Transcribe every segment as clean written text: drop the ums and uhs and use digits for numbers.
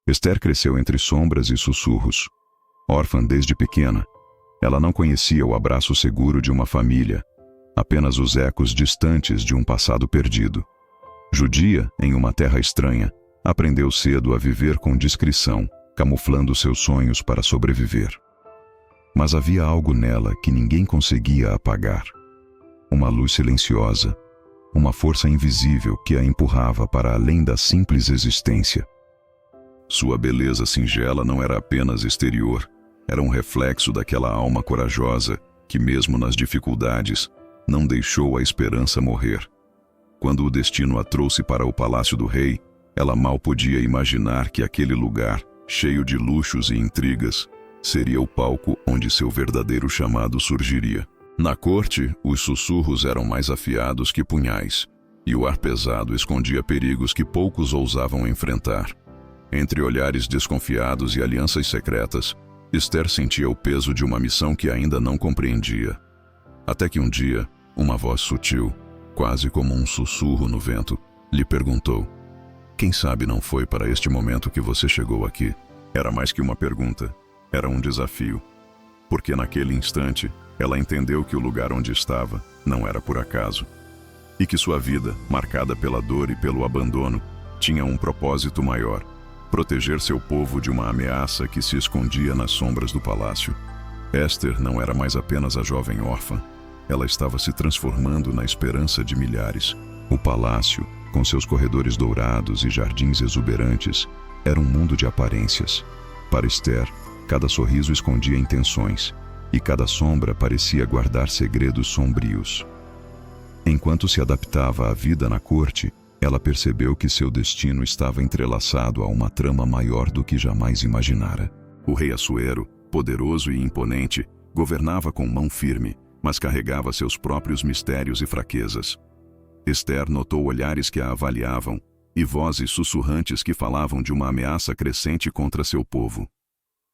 Esther cresceu entre sombras e sussurros. Órfã desde pequena, ela não conhecia o abraço seguro de uma família, apenas os ecos distantes de um passado perdido. Judia, em uma terra estranha, aprendeu cedo a viver com discrição, camuflando seus sonhos para sobreviver. Mas havia algo nela que ninguém conseguia apagar. Uma luz silenciosa, uma força invisível que a empurrava para além da simples existência. Sua beleza singela não era apenas exterior, era um reflexo daquela alma corajosa que, mesmo nas dificuldades, não deixou a esperança morrer. Quando o destino a trouxe para o palácio do rei, ela mal podia imaginar que aquele lugar, cheio de luxos e intrigas, seria o palco onde seu verdadeiro chamado surgiria. Na corte, os sussurros eram mais afiados que punhais, e o ar pesado escondia perigos que poucos ousavam enfrentar. Entre olhares desconfiados e alianças secretas, Esther sentia o peso de uma missão que ainda não compreendia. Até que um dia, uma voz sutil, quase como um sussurro no vento, lhe perguntou: "Quem sabe não foi para este momento que você chegou aqui?" Era mais que uma pergunta, era um desafio. Porque naquele instante, ela entendeu que o lugar onde estava não era por acaso. E que sua vida, marcada pela dor e pelo abandono, tinha um propósito maior: proteger seu povo de uma ameaça que se escondia nas sombras do palácio. Esther não era mais apenas a jovem órfã. Ela estava se transformando na esperança de milhares. O palácio, com seus corredores dourados e jardins exuberantes, era um mundo de aparências. Para Esther, cada sorriso escondia intenções, e cada sombra parecia guardar segredos sombrios. Enquanto se adaptava à vida na corte, ela percebeu que seu destino estava entrelaçado a uma trama maior do que jamais imaginara. O rei Assuero, poderoso e imponente, governava com mão firme, mas carregava seus próprios mistérios e fraquezas. Esther notou olhares que a avaliavam e vozes sussurrantes que falavam de uma ameaça crescente contra seu povo.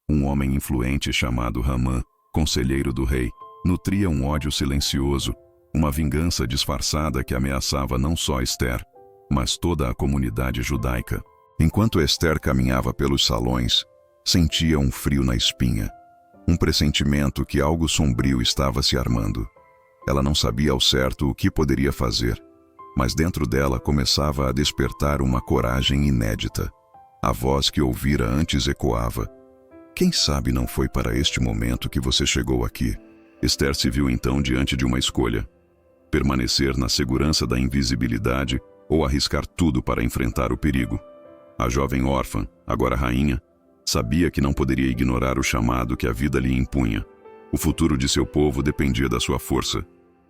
Um homem influente chamado Ramã, conselheiro do rei, nutria um ódio silencioso, uma vingança disfarçada que ameaçava não só Esther, mas toda a comunidade judaica. Enquanto Esther caminhava pelos salões, sentia um frio na espinha, um pressentimento que algo sombrio estava se armando. Ela não sabia ao certo o que poderia fazer, mas dentro dela começava a despertar uma coragem inédita. A voz que ouvira antes ecoava: "Quem sabe não foi para este momento que você chegou aqui?" Esther se viu então diante de uma escolha: permanecer na segurança da invisibilidade ou arriscar tudo para enfrentar o perigo. A jovem órfã, agora rainha, sabia que não poderia ignorar o chamado que a vida lhe impunha. O futuro de seu povo dependia da sua força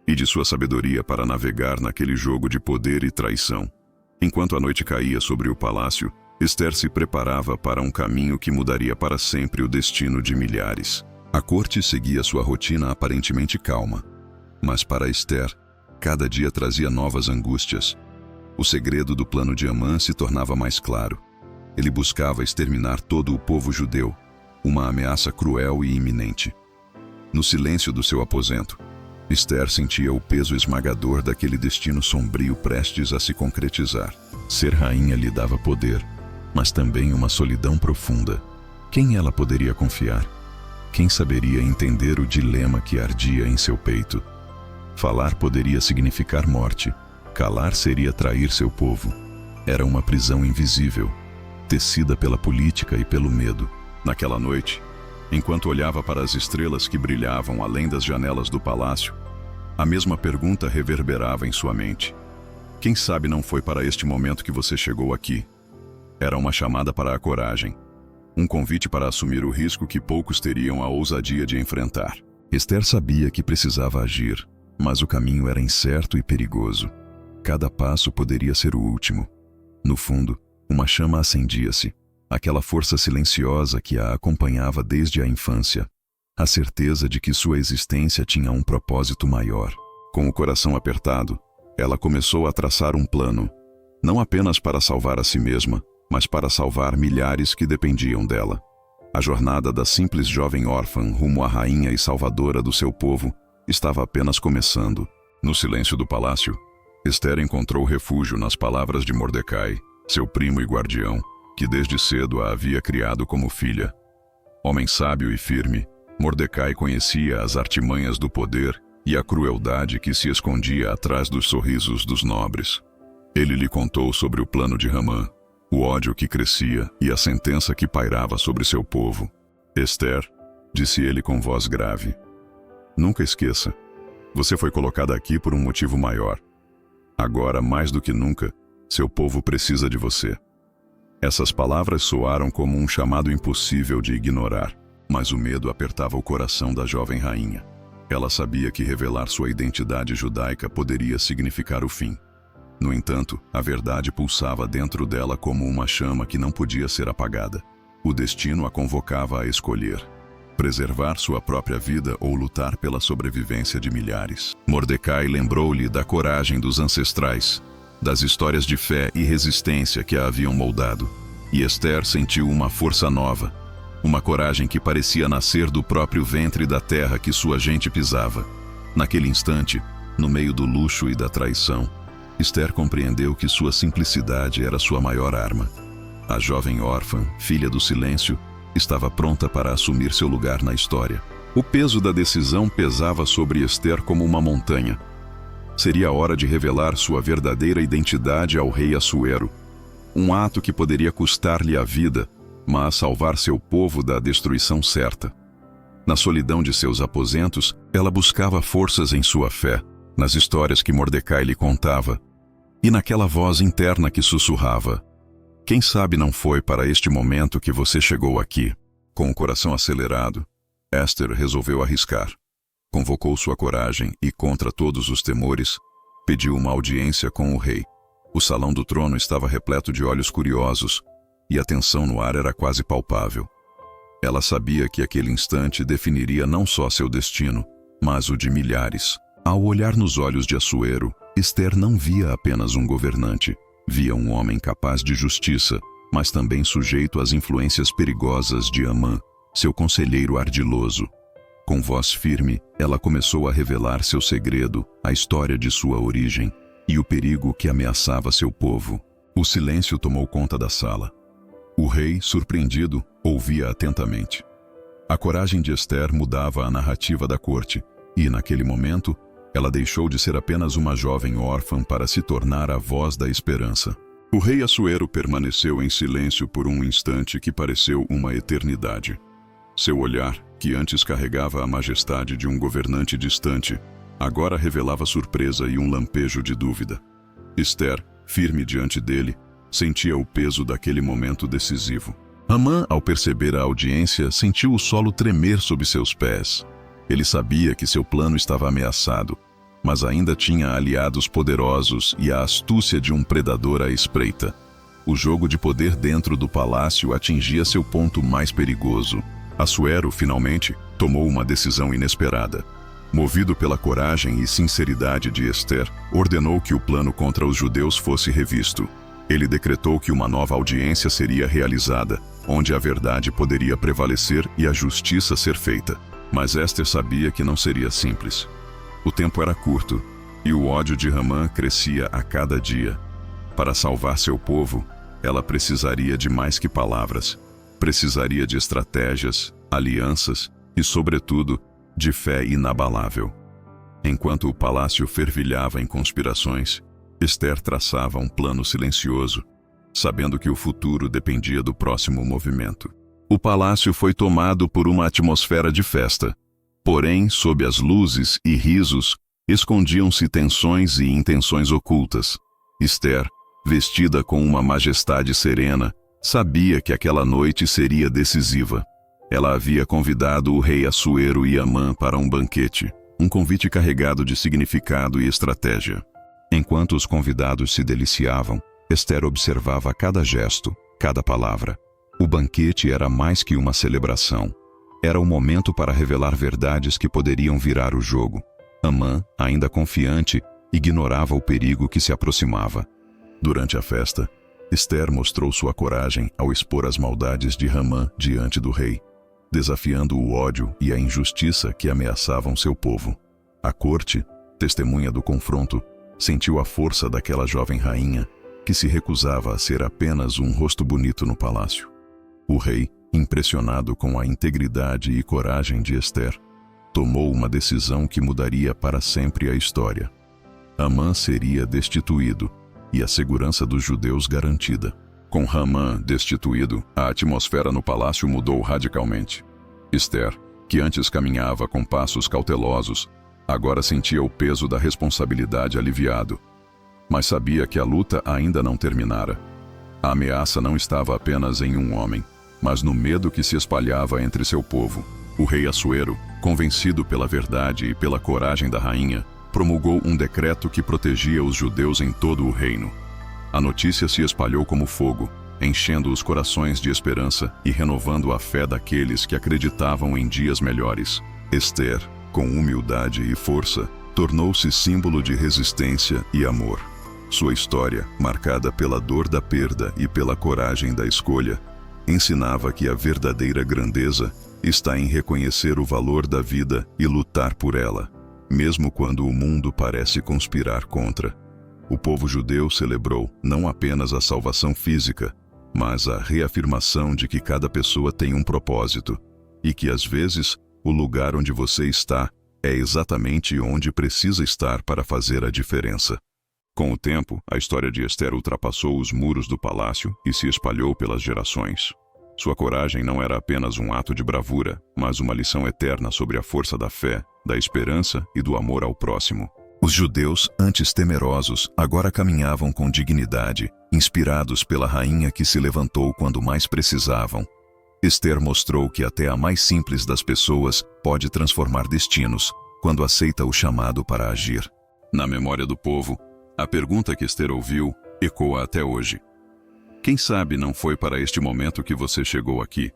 e de sua sabedoria para navegar naquele jogo de poder e traição. Enquanto a noite caía sobre o palácio, Esther se preparava para um caminho que mudaria para sempre o destino de milhares. A corte seguia sua rotina aparentemente calma, mas para Esther, cada dia trazia novas angústias. O segredo do plano de Amã se tornava mais claro. Ele buscava exterminar todo o povo judeu, uma ameaça cruel e iminente. No silêncio do seu aposento, Esther sentia o peso esmagador daquele destino sombrio prestes a se concretizar. Ser rainha lhe dava poder, mas também uma solidão profunda. Quem ela poderia confiar? Quem saberia entender o dilema que ardia em seu peito? Falar poderia significar morte. Calar seria trair seu povo. Era uma prisão invisível, tecida pela política e pelo medo. Naquela noite, enquanto olhava para as estrelas que brilhavam além das janelas do palácio, a mesma pergunta reverberava em sua mente: "Quem sabe não foi para este momento que você chegou aqui?" Era uma chamada para a coragem, um convite para assumir o risco que poucos teriam a ousadia de enfrentar. Esther sabia que precisava agir, mas o caminho era incerto e perigoso. Cada passo poderia ser o último. No fundo, uma chama acendia-se, aquela força silenciosa que a acompanhava desde a infância, a certeza de que sua existência tinha um propósito maior. Com o coração apertado, ela começou a traçar um plano, não apenas para salvar a si mesma, mas para salvar milhares que dependiam dela. A jornada da simples jovem órfã rumo à rainha e salvadora do seu povo estava apenas começando. No silêncio do palácio, Esther encontrou refúgio nas palavras de Mordecai, seu primo e guardião. que desde cedo a havia criado como filha. Homem sábio e firme, Mordecai conhecia as artimanhas do poder e a crueldade que se escondia atrás dos sorrisos dos nobres. Ele lhe contou sobre o plano de Hamã, o ódio que crescia e a sentença que pairava sobre seu povo. Esther, disse ele com voz grave, nunca esqueça, você foi colocada aqui por um motivo maior. Agora, mais do que nunca, seu povo precisa de você. Essas palavras soaram como um chamado impossível de ignorar, mas o medo apertava o coração da jovem rainha. Ela sabia que revelar sua identidade judaica poderia significar o fim. No entanto, a verdade pulsava dentro dela como uma chama que não podia ser apagada. O destino a convocava a escolher: preservar sua própria vida ou lutar pela sobrevivência de milhares. Mordecai lembrou-lhe da coragem dos ancestrais, das histórias de fé e resistência que a haviam moldado. E Esther sentiu uma força nova, uma coragem que parecia nascer do próprio ventre da terra que sua gente pisava. Naquele instante, no meio do luxo e da traição, Esther compreendeu que sua simplicidade era sua maior arma. A jovem órfã, filha do silêncio, estava pronta para assumir seu lugar na história. O peso da decisão pesava sobre Esther como uma montanha. Seria a hora de revelar sua verdadeira identidade ao rei Assuero. Um ato que poderia custar-lhe a vida, mas salvar seu povo da destruição certa. Na solidão de seus aposentos, ela buscava forças em sua fé, nas histórias que Mordecai lhe contava, e naquela voz interna que sussurrava: quem sabe não foi para este momento que você chegou aqui? Com o coração acelerado, Esther resolveu arriscar. Convocou sua coragem e, contra todos os temores, pediu uma audiência com o rei. O salão do trono estava repleto de olhos curiosos, e a tensão no ar era quase palpável. Ela sabia que aquele instante definiria não só seu destino, mas o de milhares. Ao olhar nos olhos de Assuero, Esther não via apenas um governante. Via um homem capaz de justiça, mas também sujeito às influências perigosas de Hamã, seu conselheiro ardiloso. Com voz firme, ela começou a revelar seu segredo, a história de sua origem e o perigo que ameaçava seu povo. O silêncio tomou conta da sala. O rei, surpreendido, ouvia atentamente. A coragem de Esther mudava a narrativa da corte, e, naquele momento, ela deixou de ser apenas uma jovem órfã para se tornar a voz da esperança. O rei Assuero permaneceu em silêncio por um instante que pareceu uma eternidade. Seu olhar, que antes carregava a majestade de um governante distante, agora revelava surpresa e um lampejo de dúvida. Esther, firme diante dele, sentia o peso daquele momento decisivo. Hamã, ao perceber a audiência, sentiu o solo tremer sob seus pés. Ele sabia que seu plano estava ameaçado, mas ainda tinha aliados poderosos e a astúcia de um predador à espreita. O jogo de poder dentro do palácio atingia seu ponto mais perigoso. Assuero, finalmente, tomou uma decisão inesperada. Movido pela coragem e sinceridade de Esther, ordenou que o plano contra os judeus fosse revisto. Ele decretou que uma nova audiência seria realizada, onde a verdade poderia prevalecer e a justiça ser feita. Mas Esther sabia que não seria simples. O tempo era curto, e o ódio de Hamã crescia a cada dia. Para salvar seu povo, ela precisaria de mais que palavras. Precisaria de estratégias, alianças e, sobretudo, de fé inabalável. Enquanto o palácio fervilhava em conspirações, Esther traçava um plano silencioso, sabendo que o futuro dependia do próximo movimento. O palácio foi tomado por uma atmosfera de festa. Porém, sob as luzes e risos, escondiam-se tensões e intenções ocultas. Esther, vestida com uma majestade serena, sabia que aquela noite seria decisiva. Ela havia convidado o rei Assuero e Hamã para um banquete, um convite carregado de significado e estratégia. Enquanto os convidados se deliciavam, Esther observava cada gesto, cada palavra. O banquete era mais que uma celebração. Era o momento para revelar verdades que poderiam virar o jogo. Hamã, ainda confiante, ignorava o perigo que se aproximava. Durante a festa, Esther mostrou sua coragem ao expor as maldades de Hamã diante do rei, desafiando o ódio e a injustiça que ameaçavam seu povo. A corte, testemunha do confronto, sentiu a força daquela jovem rainha que se recusava a ser apenas um rosto bonito no palácio. O rei, impressionado com a integridade e coragem de Ester, tomou uma decisão que mudaria para sempre a história. Amã seria destituído e a segurança dos judeus garantida. Com Amã destituído, a atmosfera no palácio mudou radicalmente. Ester, que antes caminhava com passos cautelosos, agora sentia o peso da responsabilidade aliviado. Mas sabia que a luta ainda não terminara. A ameaça não estava apenas em um homem, mas no medo que se espalhava entre seu povo. O rei Assuero, convencido pela verdade e pela coragem da rainha, promulgou um decreto que protegia os judeus em todo o reino. A notícia se espalhou como fogo, enchendo os corações de esperança e renovando a fé daqueles que acreditavam em dias melhores. Ester, com humildade e força, tornou-se símbolo de resistência e amor. Sua história, marcada pela dor da perda e pela coragem da escolha, ensinava que a verdadeira grandeza está em reconhecer o valor da vida e lutar por ela, mesmo quando o mundo parece conspirar contra. O povo judeu celebrou não apenas a salvação física, mas a reafirmação de que cada pessoa tem um propósito e que, às vezes, o lugar onde você está é exatamente onde precisa estar para fazer a diferença. Com o tempo, a história de Ester ultrapassou os muros do palácio e se espalhou pelas gerações. Sua coragem não era apenas um ato de bravura, mas uma lição eterna sobre a força da fé, da esperança e do amor ao próximo. Os judeus, antes temerosos, agora caminhavam com dignidade, inspirados pela rainha que se levantou quando mais precisavam. Ester mostrou que até a mais simples das pessoas pode transformar destinos, quando aceita o chamado para agir. Na memória do povo, a pergunta que Ester ouviu ecoa até hoje. Quem sabe não foi para este momento que você chegou aqui?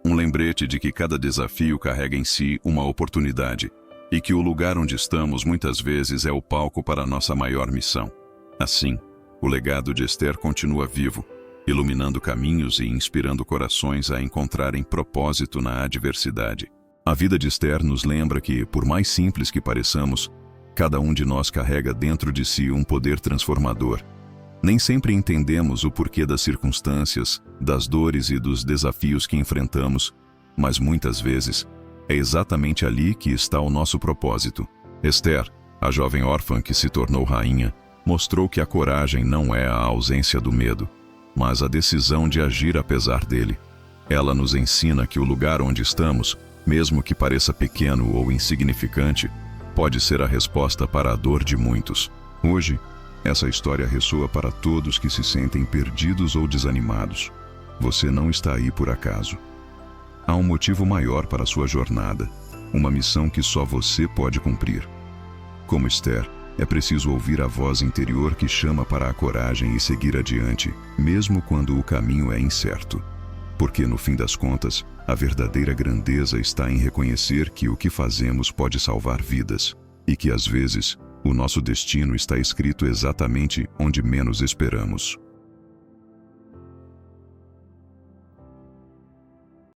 Um lembrete de que cada desafio carrega em si uma oportunidade e que o lugar onde estamos muitas vezes é o palco para a nossa maior missão. Assim, o legado de Ester continua vivo, iluminando caminhos e inspirando corações a encontrarem propósito na adversidade. A vida de Ester nos lembra que, por mais simples que pareçamos, cada um de nós carrega dentro de si um poder transformador. Nem sempre entendemos o porquê das circunstâncias, das dores e dos desafios que enfrentamos, mas muitas vezes é exatamente ali que está o nosso propósito. Ester, a jovem órfã que se tornou rainha, mostrou que a coragem não é a ausência do medo, mas a decisão de agir apesar dele. Ela nos ensina que o lugar onde estamos, mesmo que pareça pequeno ou insignificante, pode ser a resposta para a dor de muitos. Hoje, essa história ressoa para todos que se sentem perdidos ou desanimados. Você não está aí por acaso. Há um motivo maior para a sua jornada, uma missão que só você pode cumprir. Como Ester, é preciso ouvir a voz interior que chama para a coragem e seguir adiante, mesmo quando o caminho é incerto. Porque, no fim das contas, a verdadeira grandeza está em reconhecer que o que fazemos pode salvar vidas, e que, às vezes, o nosso destino está escrito exatamente onde menos esperamos.